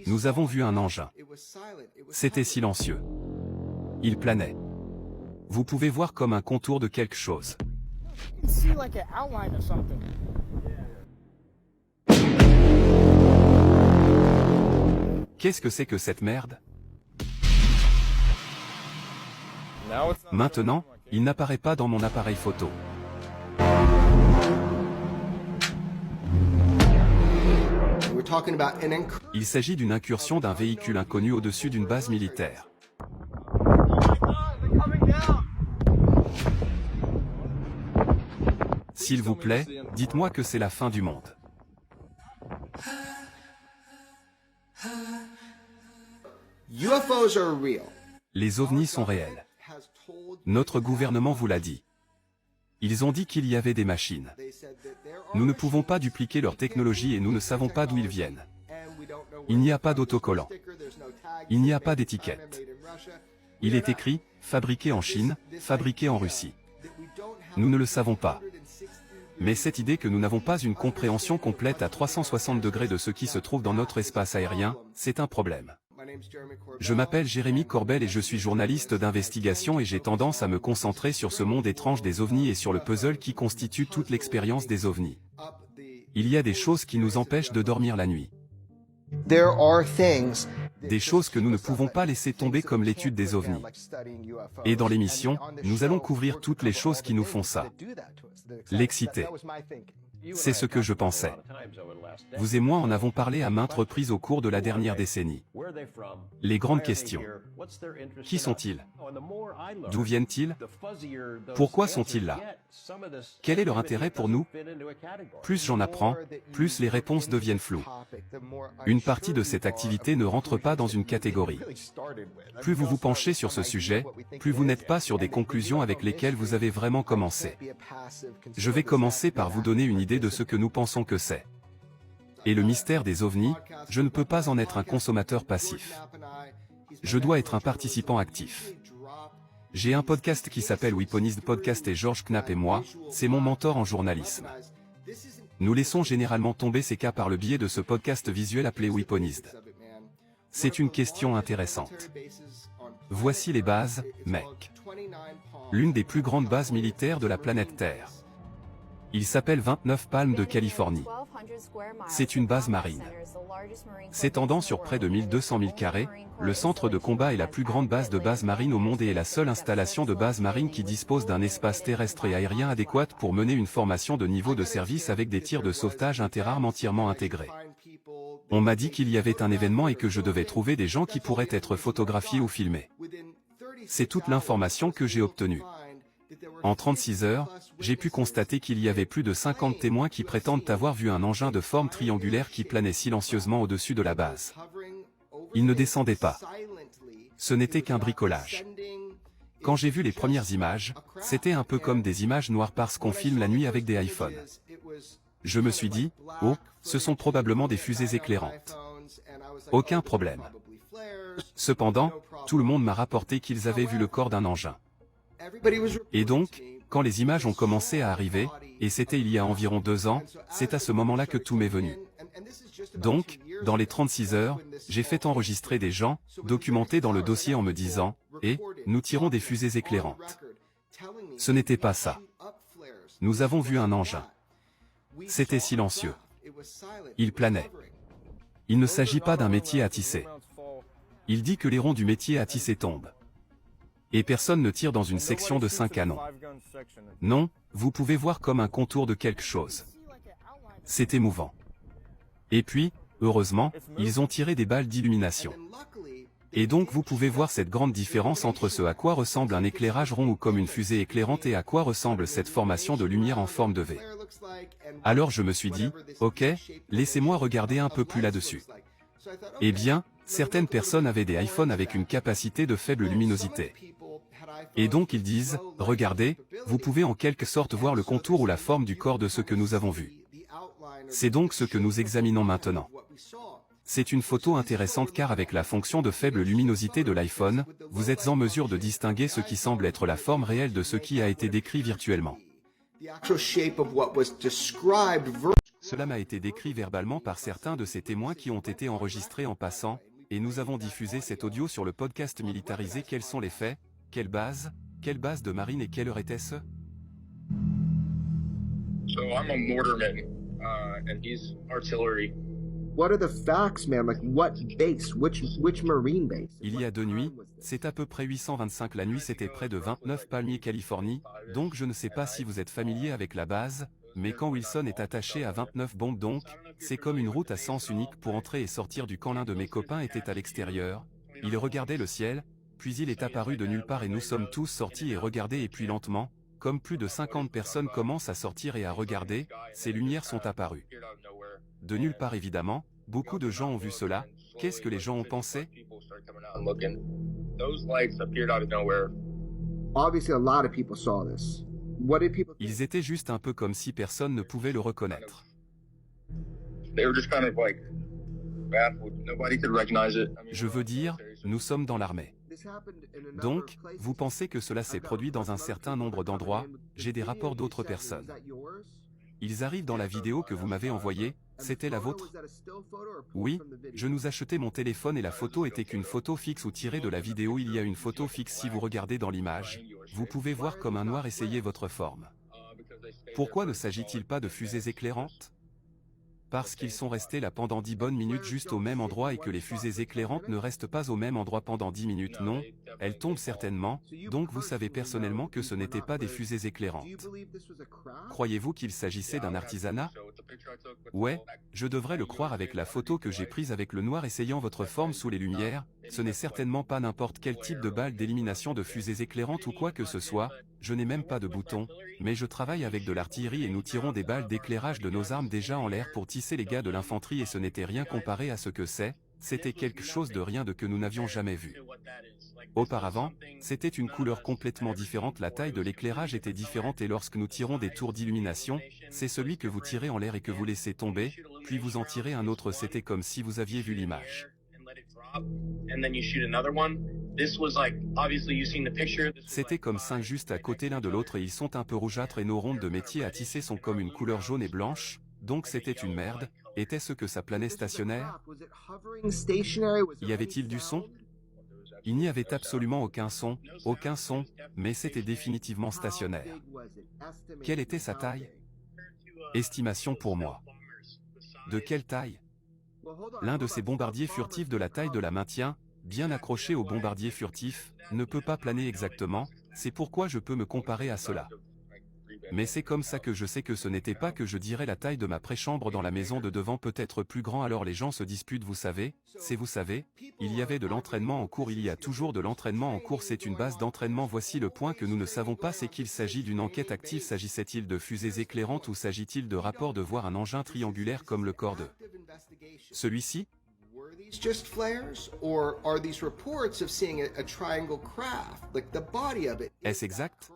Nous avons vu un engin. C'était silencieux. Il planait. Vous pouvez voir comme un contour de quelque chose. Qu'est-ce que c'est que cette merde? Maintenant, il n'apparaît pas dans mon appareil photo. Il s'agit d'une incursion d'un véhicule inconnu au-dessus d'une base militaire. S'il vous plaît, dites-moi que c'est la fin du monde. Les ovnis sont réels. Notre gouvernement vous l'a dit. Ils ont dit qu'il y avait des machines. Nous ne pouvons pas dupliquer leur technologie et nous ne savons pas d'où ils viennent. Il n'y a pas d'autocollant. Il n'y a pas d'étiquette. Il est écrit « fabriqué en Chine, fabriqué en Russie ». Nous ne le savons pas. Mais cette idée que nous n'avons pas une compréhension complète à 360 degrés de ce qui se trouve dans notre espace aérien, c'est un problème. Je m'appelle Jérémy Corbel et je suis journaliste d'investigation et j'ai tendance à me concentrer sur ce monde étrange des ovnis et sur le puzzle qui constitue toute l'expérience des ovnis. Il y a des choses qui nous empêchent de dormir la nuit. Des choses que nous ne pouvons pas laisser tomber comme l'étude des ovnis. Et dans l'émission, nous allons couvrir toutes les choses qui nous font ça. L'exciter. C'est ce que je pensais. Vous et moi en avons parlé à maintes reprises au cours de la dernière décennie. Les grandes questions. Qui sont-ils? D'où viennent-ils? Pourquoi sont-ils là? Quel est leur intérêt pour nous? Plus j'en apprends, plus les réponses deviennent floues. Une partie de cette activité ne rentre pas dans une catégorie. Plus vous vous penchez sur ce sujet, plus vous n'êtes pas sur des conclusions avec lesquelles vous avez vraiment commencé. Je vais commencer par vous donner une idée de ce que nous pensons que c'est. Et le mystère des ovnis, je ne peux pas en être un consommateur passif. Je dois être un participant actif. J'ai un podcast qui s'appelle Weaponized Podcast et George Knapp et moi, c'est mon mentor en journalisme. Nous laissons généralement tomber ces cas par le biais de ce podcast visuel appelé Weaponized. C'est une question intéressante. Voici les bases, mec. L'une des plus grandes bases militaires de la planète Terre. Il s'appelle 29 Palms de Californie. C'est une base marine. S'étendant sur près de 1200 000 carrés, le centre de combat est la plus grande base de base marine au monde et est la seule installation de base marine qui dispose d'un espace terrestre et aérien adéquat pour mener une formation de niveau de service avec des tirs de sauvetage interarmes entièrement intégrés. On m'a dit qu'il y avait un événement et que je devais trouver des gens qui pourraient être photographiés ou filmés. C'est toute l'information que j'ai obtenue. En 36 heures, j'ai pu constater qu'il y avait plus de 50 témoins qui prétendent avoir vu un engin de forme triangulaire qui planait silencieusement au-dessus de la base. Il ne descendait pas. Ce n'était qu'un bricolage. Quand j'ai vu les premières images, c'était un peu comme des images noires parce qu'on filme la nuit avec des iPhones. Je me suis dit, oh, ce sont probablement des fusées éclairantes. Aucun problème. Cependant, tout le monde m'a rapporté qu'ils avaient vu le corps d'un engin. Et donc, quand les images ont commencé à arriver, et c'était il y a environ 2 ans, c'est à ce moment-là que tout m'est venu. Donc, dans les 36 heures, j'ai fait enregistrer des gens, documentés dans le dossier en me disant, nous tirons des fusées éclairantes. Ce n'était pas ça. Nous avons vu un engin. C'était silencieux. Il planait. Il ne s'agit pas d'un métier à tisser. Il dit que les ronds du métier à tisser tombent. Et personne ne tire dans une section de 5 canons. Non, vous pouvez voir comme un contour de quelque chose. C'est émouvant. Et puis, heureusement, ils ont tiré des balles d'illumination. Et donc vous pouvez voir cette grande différence entre ce à quoi ressemble un éclairage rond ou comme une fusée éclairante et à quoi ressemble cette formation de lumière en forme de V. Alors je me suis dit, ok, laissez-moi regarder un peu plus là-dessus. Eh bien, certaines personnes avaient des iPhones avec une capacité de faible luminosité. Et donc ils disent, regardez, vous pouvez en quelque sorte voir le contour ou la forme du corps de ce que nous avons vu. C'est donc ce que nous examinons maintenant. C'est une photo intéressante car avec la fonction de faible luminosité de l'iPhone, vous êtes en mesure de distinguer ce qui semble être la forme réelle de ce qui a été décrit virtuellement. Cela m'a été décrit verbalement par certains de ces témoins qui ont été enregistrés en passant, et nous avons diffusé cet audio sur le podcast militarisé. Quels sont les faits? Quelle base de marine et quelle heure était-ce? So I'm a mortarman, and he's artillery. What are the facts, man? Like what base? Which marine base? Il y a 2 nuits, c'est à peu près 825 la nuit, c'était près de 29 Palmiers, Californie, donc je ne sais pas si vous êtes familier avec la base, mais quand Wilson est attaché à 29 bombes donc, c'est comme une route à sens unique pour entrer et sortir du camp. L'un de mes copains était à l'extérieur, il regardait le ciel, puis il est apparu de nulle part et nous sommes tous sortis et regardés et puis lentement, comme plus de 50 personnes commencent à sortir et à regarder, ces lumières sont apparues. De nulle part évidemment, beaucoup de gens ont vu cela. Qu'est-ce que les gens ont pensé? Obviously, a lot of people saw this. What did people? Ils étaient juste un peu comme si personne ne pouvait le reconnaître. Je veux dire, nous sommes dans l'armée. Donc, vous pensez que cela s'est produit dans un certain nombre d'endroits? J'ai des rapports d'autres personnes. Ils arrivent dans la vidéo que vous m'avez envoyée, c'était la vôtre? Oui, je nous achetais mon téléphone et la photo était qu'une photo fixe ou tirée de la vidéo. Il y a une photo fixe. Si vous regardez dans l'image, vous pouvez voir comme un noir essayer votre forme. Pourquoi ne s'agit-il pas de fusées éclairantes? Parce qu'ils sont restés là pendant 10 bonnes minutes juste au même endroit et que les fusées éclairantes ne restent pas au même endroit pendant 10 minutes. Non, elles tombent certainement, donc vous savez personnellement que ce n'étaient pas des fusées éclairantes. Croyez-vous qu'il s'agissait d'un artisanat? Ouais, je devrais le croire avec la photo que j'ai prise avec le noir essayant votre forme sous les lumières. Ce n'est certainement pas n'importe quel type de balle d'élimination de fusées éclairantes ou quoi que ce soit, je n'ai même pas de bouton, mais je travaille avec de l'artillerie et nous tirons des balles d'éclairage de nos armes déjà en l'air pour tisser les gars de l'infanterie et ce n'était rien comparé à ce que c'est, c'était quelque chose de rien de que nous n'avions jamais vu. Auparavant, c'était une couleur complètement différente, la taille de l'éclairage était différente et lorsque nous tirons des tours d'illumination, c'est celui que vous tirez en l'air et que vous laissez tomber, puis vous en tirez un autre, c'était comme si vous aviez vu l'image. C'était comme 5 juste à côté l'un de l'autre et ils sont un peu rougeâtres et nos rondes de métier à tisser sont comme une couleur jaune et blanche, donc c'était une merde. Était-ce que ça planait stationnaire? Y avait-il du son? Il n'y avait absolument aucun son, mais c'était définitivement stationnaire. Quelle était sa taille? Estimation pour moi. De quelle taille? L'un de ces bombardiers furtifs de la taille de la maintien, bien accroché au bombardier furtif, ne peut pas planer exactement, c'est pourquoi je peux me comparer à cela. Mais c'est comme ça que je sais que ce n'était pas que je dirais la taille de ma préchambre dans la maison de devant peut-être plus grand alors les gens se disputent vous savez, il y avait de l'entraînement en cours, il y a toujours de l'entraînement en cours, c'est une base d'entraînement. Voici le point que nous ne savons pas, c'est qu'il s'agit d'une enquête active, s'agissait-il de fusées éclairantes ou s'agit-il de rapports de voir un engin triangulaire comme le corps de celui-ci? Just flares, or are these reports of seeing a triangle craft, like the body of it? Est-ce exact?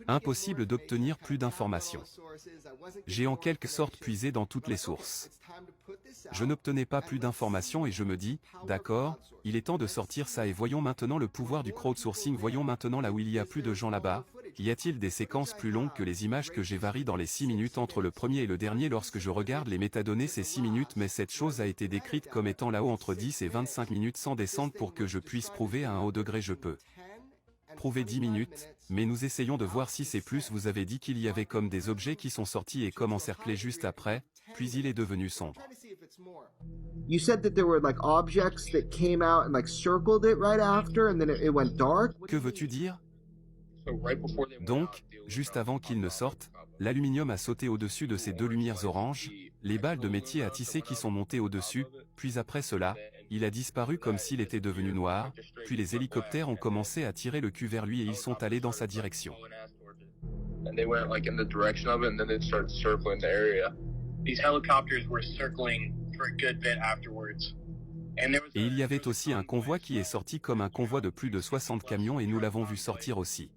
Impossible d'obtenir plus d'informations. J'ai en quelque sorte puisé dans toutes les sources. Je n'obtenais pas plus d'informations et je me dis, d'accord, il est temps de sortir ça et voyons maintenant le pouvoir du crowdsourcing, voyons maintenant là où il y a plus de gens là-bas, y a-t-il des séquences plus longues que les images que j'ai varient dans les 6 minutes entre le premier et le dernier lorsque je regarde les métadonnées c'est 6 minutes mais cette chose a été décrite comme étant là-haut entre 10 et 25 minutes sans descendre pour que je puisse prouver à un haut degré je peux prouver 10 minutes, mais nous essayons de voir si c'est plus. Vous avez dit qu'il y avait comme des objets qui sont sortis et comme encerclés juste après, puis il est devenu sombre. You said that there were like objects that came out and like circled it right after and then it went dark. Que veux-tu dire? Donc, juste avant qu'ils ne sortent, l'aluminium a sauté au-dessus de ces deux lumières oranges, les balles de métier à tisser qui sont montées au-dessus, puis après cela, il a disparu comme s'il était devenu noir, puis les hélicoptères ont commencé à tirer le cul vers lui et ils sont allés dans sa direction. Et il y avait aussi un convoi qui est sorti comme un convoi de plus de 60 camions et nous l'avons vu sortir aussi.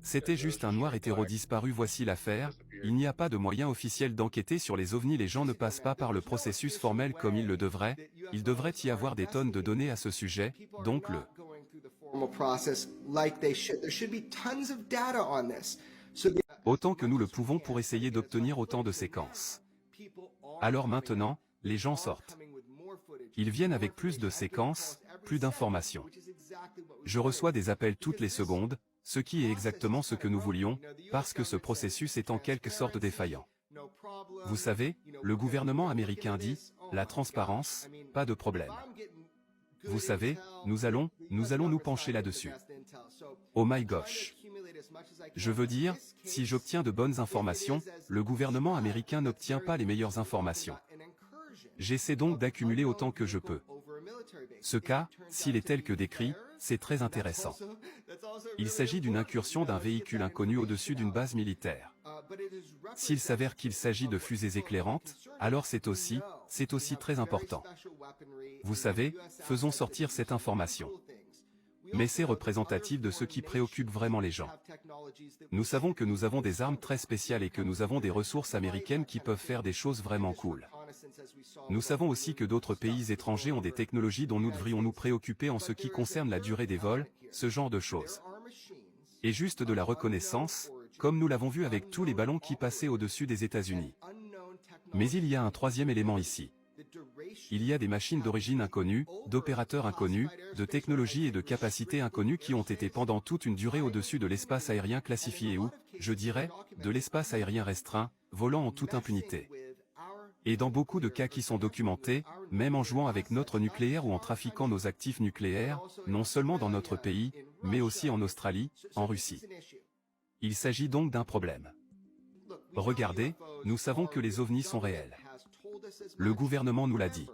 C'était juste un noir hétéro disparu. Voici l'affaire, il n'y a pas de moyen officiel d'enquêter sur les ovnis, les gens ne passent pas par le processus formel comme ils le devraient, il devrait y avoir des tonnes de données à ce sujet, donc le autant que nous le pouvons pour essayer d'obtenir autant de séquences. Alors maintenant, les gens sortent. Ils viennent avec plus de séquences, plus d'informations. Je reçois des appels toutes les secondes, ce qui est exactement ce que nous voulions, parce que ce processus est en quelque sorte défaillant. Vous savez, le gouvernement américain dit, la transparence, pas de problème. Vous savez, nous allons nous pencher là-dessus. Oh my gosh. Je veux dire, si j'obtiens de bonnes informations, le gouvernement américain n'obtient pas les meilleures informations. J'essaie donc d'accumuler autant que je peux. Ce cas, s'il est tel que décrit, c'est très intéressant. Il s'agit d'une incursion d'un véhicule inconnu au-dessus d'une base militaire. S'il s'avère qu'il s'agit de fusées éclairantes, alors c'est aussi très important. Vous savez, faisons sortir cette information. Mais c'est représentatif de ce qui préoccupe vraiment les gens. Nous savons que nous avons des armes très spéciales et que nous avons des ressources américaines qui peuvent faire des choses vraiment cool. Nous savons aussi que d'autres pays étrangers ont des technologies dont nous devrions nous préoccuper en ce qui concerne la durée des vols, ce genre de choses. Et juste de la reconnaissance, comme nous l'avons vu avec tous les ballons qui passaient au-dessus des États-Unis. Mais il y a un troisième élément ici. Il y a des machines d'origine inconnue, d'opérateurs inconnus, de technologies et de capacités inconnues qui ont été pendant toute une durée au-dessus de l'espace aérien classifié ou, je dirais, de l'espace aérien restreint, volant en toute impunité. Et dans beaucoup de cas qui sont documentés, même en jouant avec notre nucléaire ou en trafiquant nos actifs nucléaires, non seulement dans notre pays, mais aussi en Australie, en Russie. Il s'agit donc d'un problème. Regardez, nous savons que les ovnis sont réels. Le gouvernement nous l'a dit.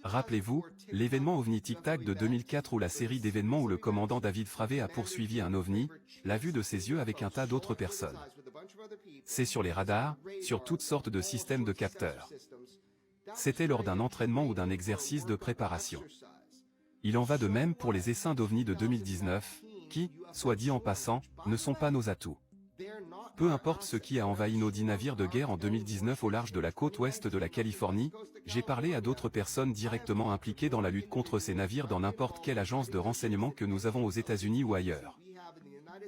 Rappelez-vous, l'événement OVNI Tic Tac de 2004 ou la série d'événements où le commandant David Fravey a poursuivi un OVNI, l'a vu de ses yeux avec un tas d'autres personnes. C'est sur les radars, sur toutes sortes de systèmes de capteurs. C'était lors d'un entraînement ou d'un exercice de préparation. Il en va de même pour les essaims d'OVNI de 2019, qui, soit dit en passant, ne sont pas nos atouts. Peu importe ce qui a envahi nos 10 navires de guerre en 2019 au large de la côte ouest de la Californie, j'ai parlé à d'autres personnes directement impliquées dans la lutte contre ces navires dans n'importe quelle agence de renseignement que nous avons aux États-Unis ou ailleurs.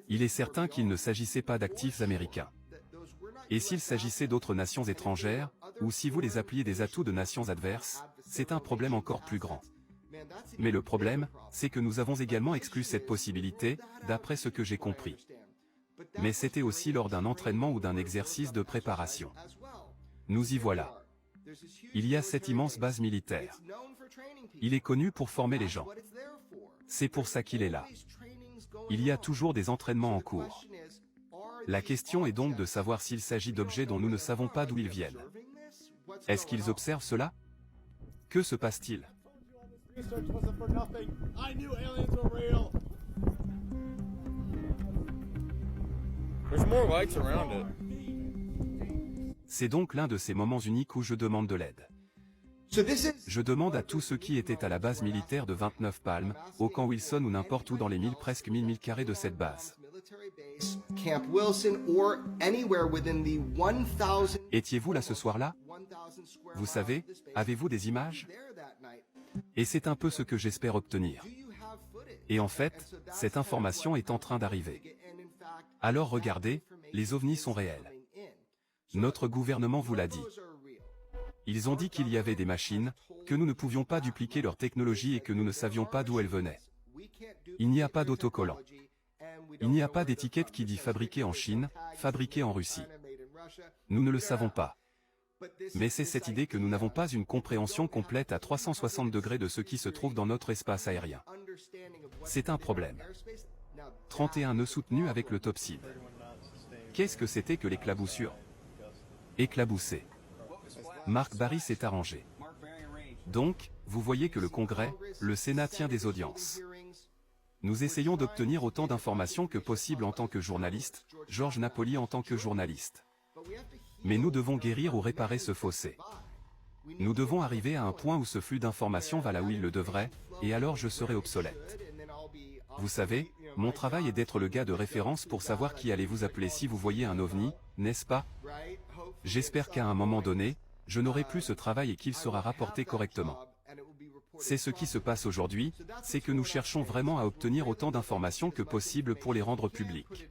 Il est certain qu'il ne s'agissait pas d'actifs américains. Et s'il s'agissait d'autres nations étrangères, ou si vous les appeliez des atouts de nations adverses, c'est un problème encore plus grand. Mais le problème, c'est que nous avons également exclu cette possibilité, d'après ce que j'ai compris. Mais c'était aussi lors d'un entraînement ou d'un exercice de préparation. Nous y voilà. Il y a cette immense base militaire. Il est connu pour former les gens. C'est pour ça qu'il est là. Il y a toujours des entraînements en cours. La question est donc de savoir s'il s'agit d'objets dont nous ne savons pas d'où ils viennent. Est-ce qu'ils observent cela? Que se passe-t-il? C'est donc l'un de ces moments uniques où je demande de l'aide. Je demande à tous ceux qui étaient à la base militaire de 29 Palms, au camp Wilson ou n'importe où dans les presque 1000 milles carrés de cette base. Étiez-vous là ce soir-là? Vous savez, avez-vous des images? Et c'est un peu ce que j'espère obtenir. Et en fait, cette information est en train d'arriver. Alors regardez, les ovnis sont réels. Notre gouvernement vous l'a dit. Ils ont dit qu'il y avait des machines, que nous ne pouvions pas dupliquer leur technologie et que nous ne savions pas d'où elles venaient. Il n'y a pas d'autocollant. Il n'y a pas d'étiquette qui dit fabriqué en Chine, fabriqué en Russie. Nous ne le savons pas. Mais c'est cette idée que nous n'avons pas une compréhension complète à 360 degrés de ce qui se trouve dans notre espace aérien. C'est un problème. 31 nœuds soutenus avec le topside. Qu'est-ce que c'était que l'éclaboussure? Éclaboussé. Mark Barry s'est arrangé. Donc, vous voyez que le Congrès, le Sénat tient des audiences. Nous essayons d'obtenir autant d'informations que possible en tant que journaliste, George Napoli en tant que journaliste. Mais nous devons guérir ou réparer ce fossé. Nous devons arriver à un point où ce flux d'informations va là où il le devrait, et alors je serai obsolète. Vous savez, mon travail est d'être le gars de référence pour savoir qui allez vous appeler si vous voyez un ovni, n'est-ce pas? J'espère qu'à un moment donné, je n'aurai plus ce travail et qu'il sera rapporté correctement. C'est ce qui se passe aujourd'hui, c'est que nous cherchons vraiment à obtenir autant d'informations que possible pour les rendre publiques.